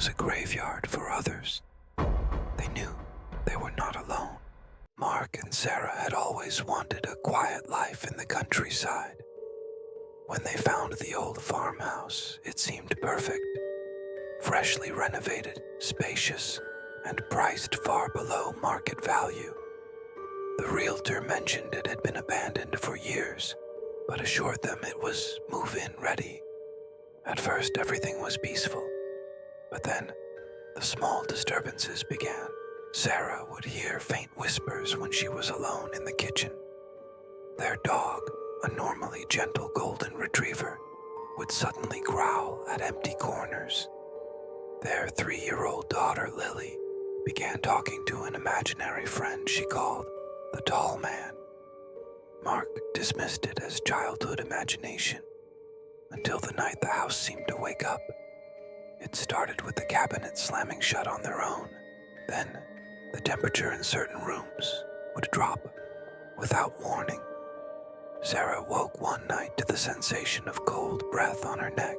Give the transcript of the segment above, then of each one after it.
was a graveyard for others. They knew they were not alone. Mark and Sarah had always wanted a quiet life in the countryside. When they found the old farmhouse, it seemed perfect. Freshly renovated, spacious, and priced far below market value. The realtor mentioned it had been abandoned for years, but assured them it was move-in ready. At first, everything was peaceful, but then the small disturbances began. Sarah would hear faint whispers when she was alone in the kitchen. Their dog, a normally gentle golden retriever, would suddenly growl at empty corners. Their 3-year-old daughter, Lily, began talking to an imaginary friend she called the Tall Man. Mark dismissed it as childhood imagination, until the night the house seemed to wake up. It started with the cabinets slamming shut on their own. Then, the temperature in certain rooms would drop without warning. Sarah woke one night to the sensation of cold breath on her neck,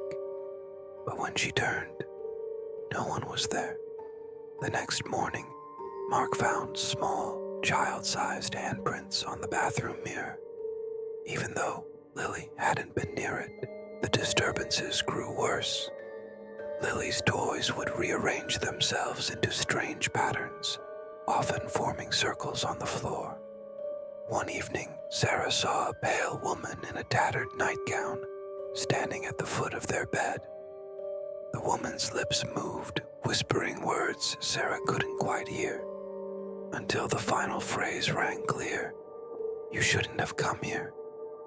but when she turned, no one was there. The next morning, Mark found small, child-sized handprints on the bathroom mirror. Even though Lily hadn't been near it, the disturbances grew worse. Lily's toys would rearrange themselves into strange patterns, often forming circles on the floor. One evening, Sarah saw a pale woman in a tattered nightgown standing at the foot of their bed. The woman's lips moved, whispering words Sarah couldn't quite hear, until the final phrase rang clear. "You shouldn't have come here."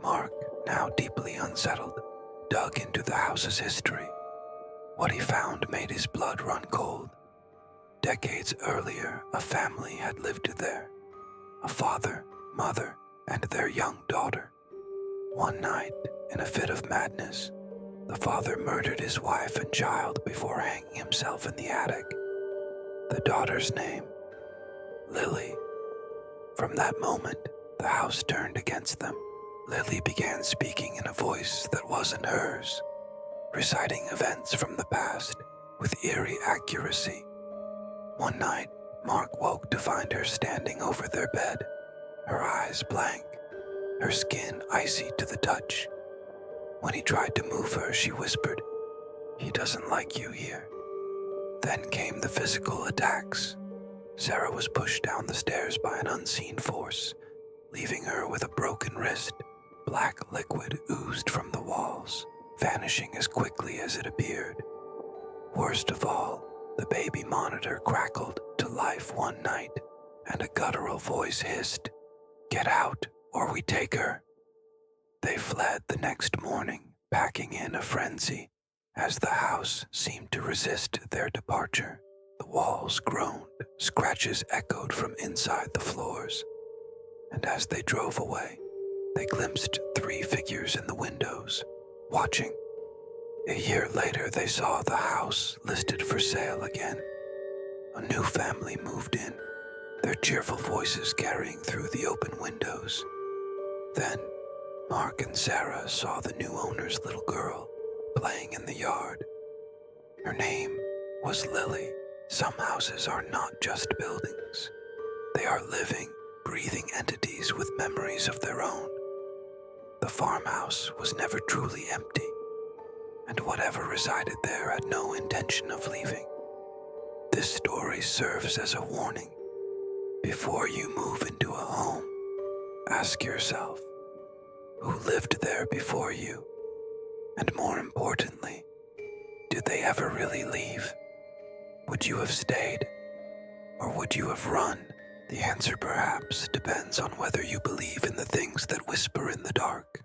Mark, now deeply unsettled, dug into the house's history. What he found made his blood run cold. Decades earlier, a family had lived there. A father, mother, and their young daughter. One night, in a fit of madness, the father murdered his wife and child before hanging himself in the attic. The daughter's name, Lily. From that moment, the house turned against them. Lily began speaking in a voice that wasn't hers, reciting events from the past with eerie accuracy. One night, Mark woke to find her standing over their bed, her eyes blank, her skin icy to the touch. When he tried to move her, she whispered, "He doesn't like you here." Then came the physical attacks. Sarah was pushed down the stairs by an unseen force, leaving her with a broken wrist. Black liquid oozed from the walls, vanishing as quickly as it appeared. Worst of all, the baby monitor crackled to life one night, and a guttural voice hissed, "Get out, or we take her." They fled the next morning, packing in a frenzy, as the house seemed to resist their departure. The walls groaned, scratches echoed from inside the floors, and as they drove away, they glimpsed 3 figures in the windows, watching. A year later, they saw the house listed for sale again. A new family moved in, their cheerful voices carrying through the open windows. Then, Mark and Sarah saw the new owner's little girl playing in the yard. Her name was Lily. Some houses are not just buildings. They are living, breathing entities with memories of their own. The farmhouse was never truly empty, and whatever resided there had no intention of leaving. This story serves as a warning. Before you move into a home, ask yourself, who lived there before you? And more importantly, did they ever really leave? Would you have stayed, or would you have run? The answer perhaps depends on whether you believe in the things that whisper in the dark.